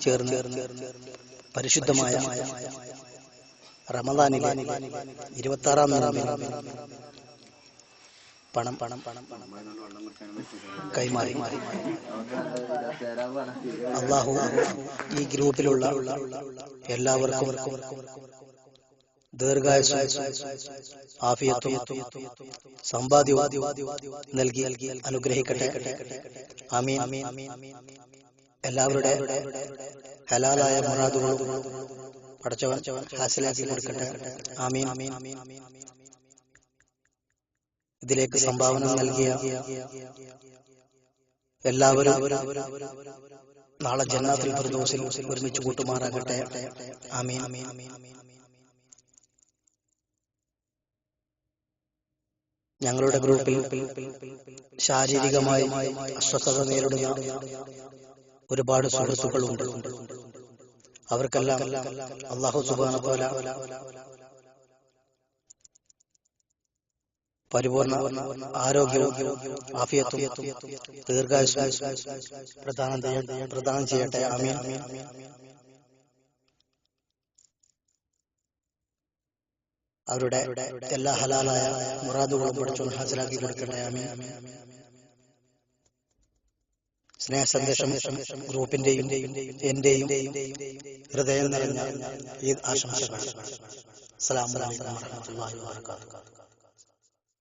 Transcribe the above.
ചേർന്ന് പരിശുദ്ധമായ റമദാനിലെ 26-ാം നോമ്പിന് പണം കൈമാറി. അല്ലാഹു ഈ ഗ്രൂപ്പിലുള്ള എല്ലാവർക്കും ദീർഘായുസ്സും ആഫിയത്തും സമ്പാദ്യവും നൽകി അനുഗ്രഹിക്കട്ടെ. ആമീൻ. എല്ലാവരുടെ ഹലാലായ മുറാദുകളും പടച്ചവൻ ഹാസിലാക്കി കൊടുക്കട്ടെ. ആമീൻ. ഇതിലേക്ക് സംഭാവന നൽകിയ എല്ലാവരും നാളെ ജന്നാത്തുൽ ഫിർദൗസിൽ ഒരുമിച്ച് കൂട്ടുമാറാകട്ടെ. ആമീൻ. ഞങ്ങളുടെ ഗ്രൂപ്പിൽ ശാരീരികമായി അസ്വസ്ഥത നേരിടുന്ന ഒരുപാട് സുഹൃത്തുക്കളുണ്ട്. അവർക്കെല്ലാം അല്ലാഹു സുബ്ഹാനഹു വ തആല പരിപൂർണ ആരോഗ്യവും ആഫിയത്തും ദീർഘായുസ്സും പ്രദാനം ചെയ്യട്ടെ. ആമീൻ. അവരുടെ എല്ലാ ഹലാലായ മുറാദുകളും പഠിച്ചു ഹാസിലാക്കി കൊടുക്കട്ടെ. ആമീൻ. സ്നേഹ സന്ദേശം ഗ്രൂപ്പിന്റെയും എന്റെയും ഹൃദയം നിറഞ്ഞ ഈദ് ആശംസകൾ. അസ്സലാമു അലൈക്കും വറഹ്മത്തുള്ളാഹി വബറകാതുഹു.